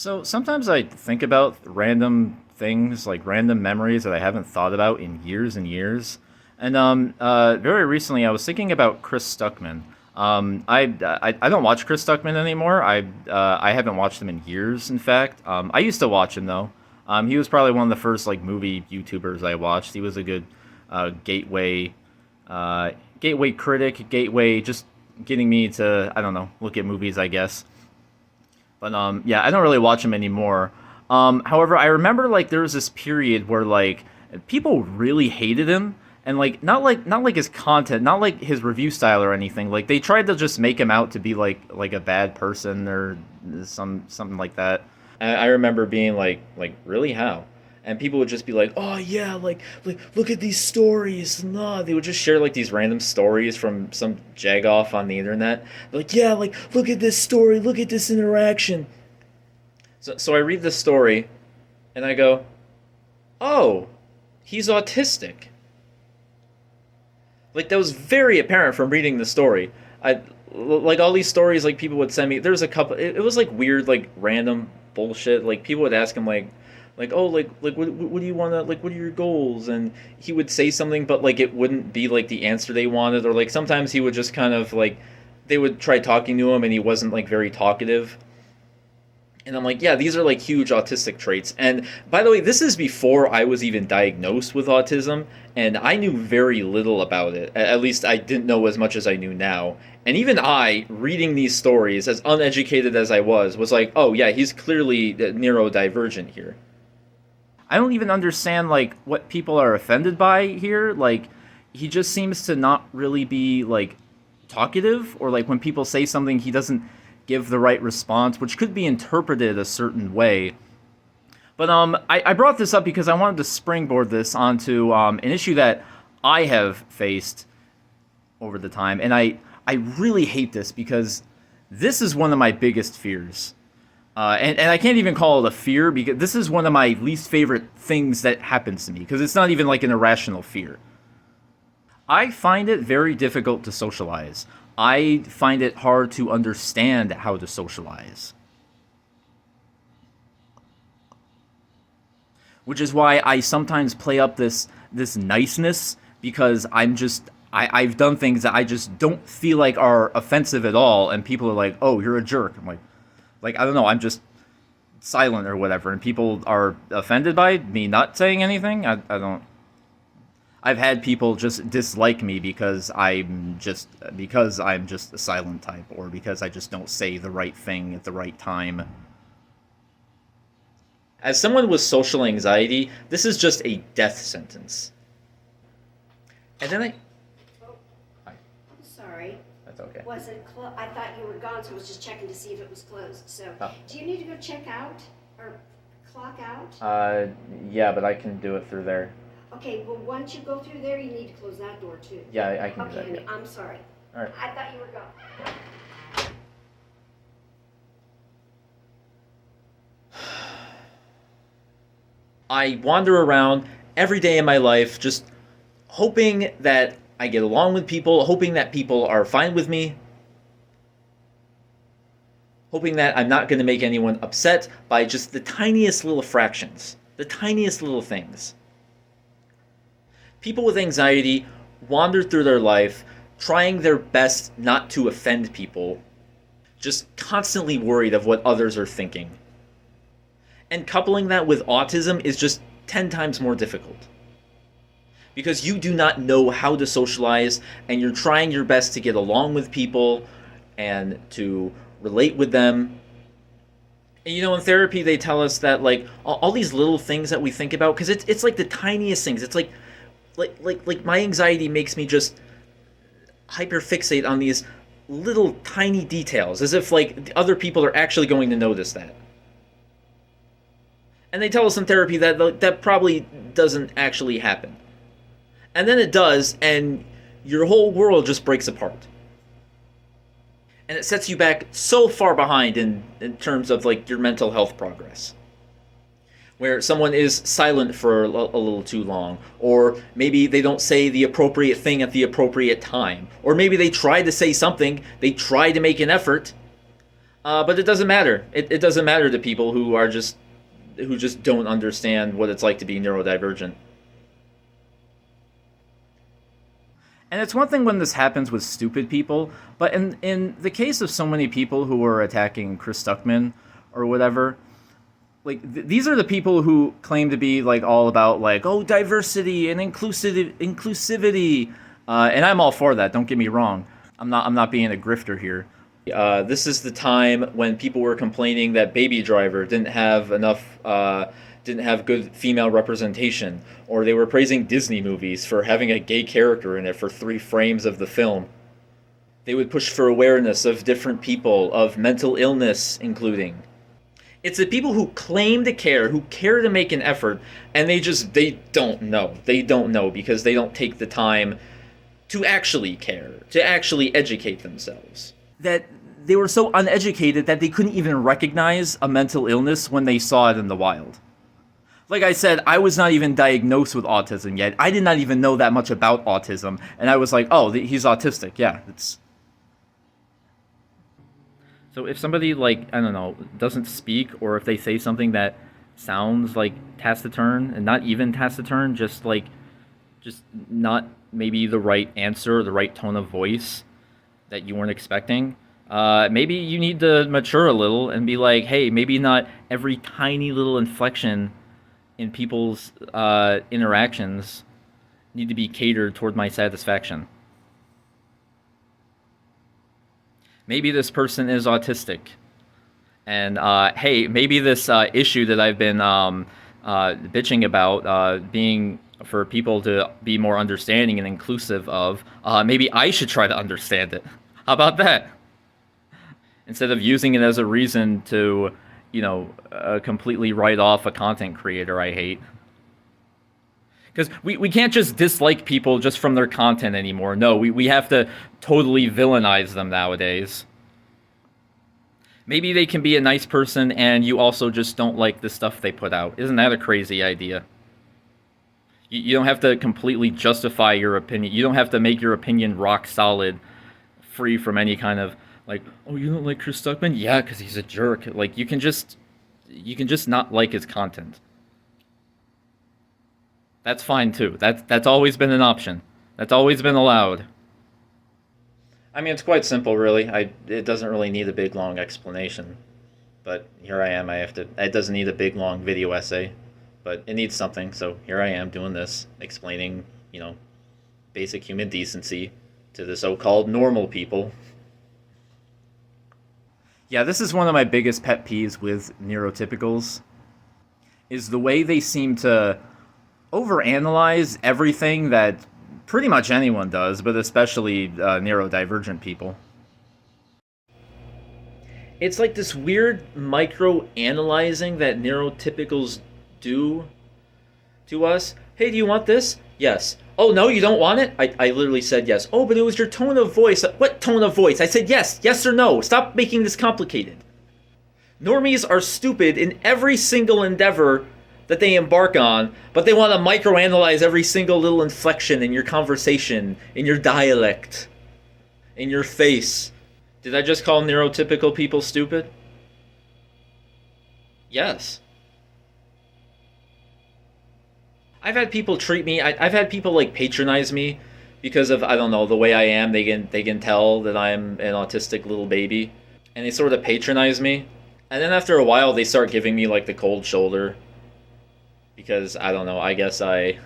So sometimes I think about random things, like random memories that I haven't thought about in years and years. And very recently, I was thinking about Chris Stuckman. I don't watch Chris Stuckman anymore. I haven't watched him in years. In fact, I used to watch him though. He was probably one of the first like movie YouTubers I watched. He was a good gateway gateway critic, gateway just getting me to, I don't know, look at movies, I guess. But yeah, I don't really watch him anymore. However, I remember like there was this period where like people really hated him, and like not like his content, not like his review style or anything. Like they tried to just make him out to be like a bad person or something like that. I remember being like really how. And people would just be like, "Oh yeah, like look at these stories." No, they would just share like these random stories from some jagoff on the internet. Like, "Yeah, like look at this story, look at this interaction." So I read this story, and I go, "Oh, he's autistic." Like that was very apparent from reading the story. I like all these stories like people would send me. There was a couple. It was like weird, like random bullshit. Like people would ask him like oh like what do you want to like what are your goals, and he would say something but like it wouldn't be like the answer they wanted, or like sometimes he would just kind of like they would try talking to him and he wasn't like very talkative. And I'm like, yeah, these are like huge autistic traits. And by the way, this is before I was even diagnosed with autism, and I knew very little about it. At least I didn't know as much as I knew now. And even I, reading these stories, as uneducated as I was like, oh yeah, he's clearly neurodivergent here. I don't even understand like what people are offended by here. Like he just seems to not really be like talkative, or like when people say something he doesn't give the right response, which could be interpreted a certain way. But I brought this up because I wanted to springboard this onto an issue that I have faced over the time, and I really hate this because this is one of my biggest fears. And I can't even call it a fear because this is one of my least favorite things that happens to me because it's not even like an irrational fear. I find it very difficult to socialize. I find it hard to understand how to socialize. Which is why I sometimes play up this niceness because I've done things that I just don't feel like are offensive at all, and people are like, "Oh, you're a jerk." I'm like I don't know, I'm just silent or whatever, and people are offended by me not saying anything. I don't. I've had people just dislike me because I'm just a silent type, or because I just don't say the right thing at the right time. As someone with social anxiety, this is just a death sentence. And then I. Oh, Hi, I'm sorry. that's okay. Was it closed? I thought you were gone, so I was just checking to see if it was closed. So, Oh. do you need to go check out or clock out? Yeah, but I can do it through there. Okay, well, once you go through there, you need to close that door too. Yeah, I can do Okay, that. honey, I'm sorry. All right. I thought you were gone. I wander around every day in my life just hoping that I get along with people, hoping that people are fine with me, hoping that I'm not going to make anyone upset by just the tiniest little fractions, the tiniest little things. People with anxiety wander through their life trying their best not to offend people, just constantly worried of what others are thinking. And coupling that with autism is just 10 times more difficult. Because you do not know how to socialize, and you're trying your best to get along with people and to relate with them. And in therapy they tell us that like all these little things that we think about, because it's like the tiniest things. It's like my anxiety makes me just hyperfixate on these little tiny details, as if like other people are actually going to notice that. And they tell us in therapy that that probably doesn't actually happen. And then it does, and your whole world just breaks apart. And it sets you back so far behind in terms of like your mental health progress. Where someone is silent for a little too long, or maybe they don't say the appropriate thing at the appropriate time, or maybe they try to say something, they try to make an effort, But it doesn't matter. It doesn't matter to people who just don't understand what it's like to be neurodivergent. And it's one thing when this happens with stupid people, but in the case of so many people who are attacking Chris Stuckmann or whatever, like these are the people who claim to be like all about like, oh, diversity and inclusivity, and I'm all for that. Don't get me wrong. I'm not being a grifter here. This is the time when people were complaining that Baby Driver didn't have good female representation, or they were praising Disney movies for having a gay character in it for 3 frames of the film. They would push for awareness of different people, of mental illness, including. It's the people who claim to care, who care to make an effort, and they don't know. They don't know because they don't take the time to actually care, to actually educate themselves. That they were so uneducated that they couldn't even recognize a mental illness when they saw it in the wild. Like I said, I was not even diagnosed with autism yet. I did not even know that much about autism, and I was like, oh, he's autistic. Yeah, it's... So if somebody, like, I don't know, doesn't speak, or if they say something that sounds like taciturn, and not even taciturn, just not maybe the right answer, the right tone of voice that you weren't expecting, maybe you need to mature a little and be like, hey, maybe not every tiny little inflection in people's interactions need to be catered toward my satisfaction. Maybe this person is autistic. And hey, maybe this issue that I've been bitching about being for people to be more understanding and inclusive of, maybe I should try to understand it. How about that? Instead of using it as a reason to, completely write off a content creator I hate. Because we can't just dislike people just from their content anymore. No, we have to totally villainize them nowadays. Maybe they can be a nice person and you also just don't like the stuff they put out. Isn't that a crazy idea? You don't have to completely justify your opinion. You don't have to make your opinion rock solid, free from any kind of, like, oh, you don't like Chris Stuckmann? Yeah, because he's a jerk. Like, you can just not like his content. That's fine too. That's always been an option. That's always been allowed. I mean, it's quite simple, really. It doesn't really need a big long explanation, but here I am. It doesn't need a big long video essay, but it needs something. So here I am doing this, explaining, basic human decency to the so-called normal people. Yeah, this is one of my biggest pet peeves with neurotypicals, is the way they seem to overanalyze everything that pretty much anyone does, but especially neurodivergent people. It's like this weird micro-analyzing that neurotypicals do to us. Hey, do you want this? Yes. Oh, no, you don't want it? I literally said yes. Oh, but it was your tone of voice. What tone of voice? I said yes. Yes or no. Stop making this complicated. Normies are stupid in every single endeavor that they embark on, but they want to microanalyze every single little inflection in your conversation, in your dialect, in your face. Did I just call neurotypical people stupid? Yes. I've had people treat me, I've had people like patronize me because of, I don't know, the way I am. They can tell that I'm an autistic little baby, and they sort of patronize me. And then after a while they start giving me like the cold shoulder. Because, I don't know, I guess I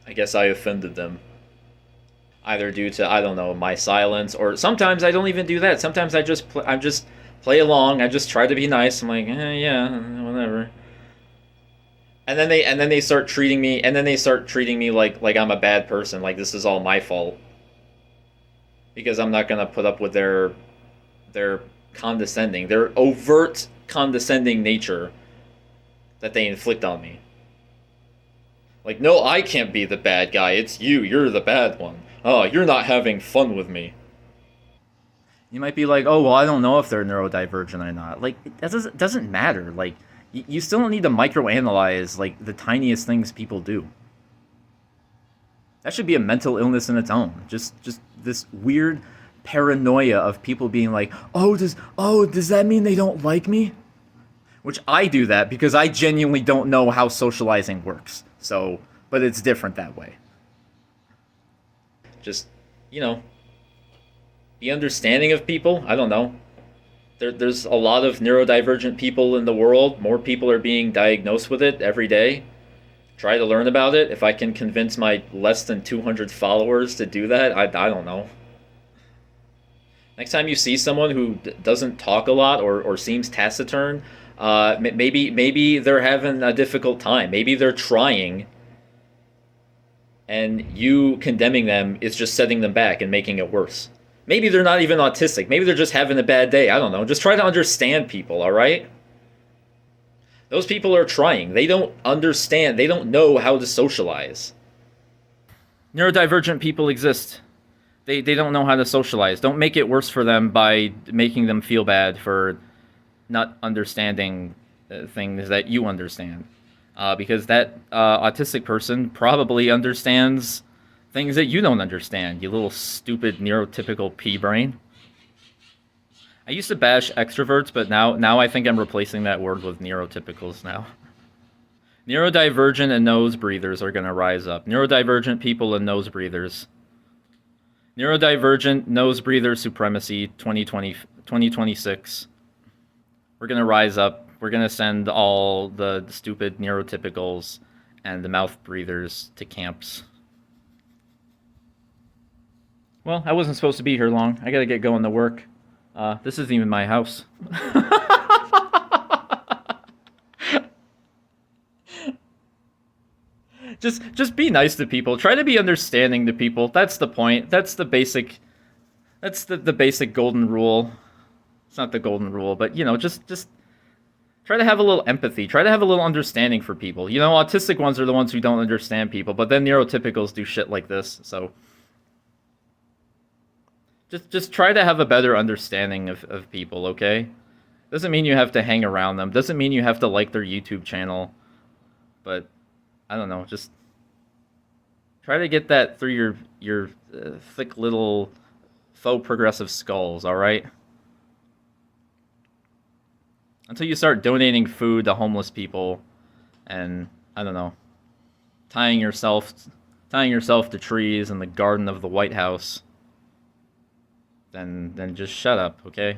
offended them. Either due to, I don't know, my silence, or sometimes I don't even do that. Sometimes I just play along. I just try to be nice. I'm like, yeah, whatever. And then they start treating me, like I'm a bad person, like this is all my fault. Because I'm not gonna put up with their condescending, their overt condescending nature that they inflict on me. Like, no, I can't be the bad guy. It's you. You're the bad one. Oh, you're not having fun with me. You might be like, oh, well, I don't know if they're neurodivergent or not. Like, it doesn't matter. Like, you still don't need to microanalyze, like, the tiniest things people do. That should be a mental illness in its own. Just this weird paranoia of people being like, does that mean they don't like me? Which I do that because I genuinely don't know how socializing works. So, but it's different that way. Just, you know, be understanding of people. I don't know. There's a lot of neurodivergent people in the world. More people are being diagnosed with it every day. Try to learn about it. If I can convince my less than 200 followers to do that, I don't know. Next time you see someone who doesn't talk a lot or seems taciturn, maybe they're having a difficult time. Maybe they're trying, and you condemning them is just setting them back and making it worse. Maybe they're not even autistic. Maybe they're just having a bad day. I don't know. Just try to understand people, all right? Those people are trying. They don't understand. They don't know how to socialize. Neurodivergent people exist. They don't know how to socialize. Don't make it worse for them by making them feel bad for not understanding things that you understand. Because that autistic person probably understands things that you don't understand, you little stupid neurotypical pea brain. I used to bash extroverts, but now I think I'm replacing that word with neurotypicals now. Neurodivergent and nose breathers are going to rise up. Neurodivergent people and nose breathers. Neurodivergent nose breather supremacy 2026. We're going to rise up. We're going to send all the stupid neurotypicals and the mouth breathers to camps. Well, I wasn't supposed to be here long. I gotta get going to work. This isn't even my house. Just be nice to people. Try to be understanding to people. That's the point. That's the basic. That's the basic golden rule. It's not the golden rule, but just try to have a little empathy. Try to have a little understanding for people. Autistic ones are the ones who don't understand people, but then neurotypicals do shit like this. So just try to have a better understanding of people, okay? Doesn't mean you have to hang around them. Doesn't mean you have to like their YouTube channel. But I don't know, just try to get that through your thick little faux progressive skulls, all right? Until you start donating food to homeless people and I don't know, tying yourself to trees in the garden of the White House. Then just shut up, okay?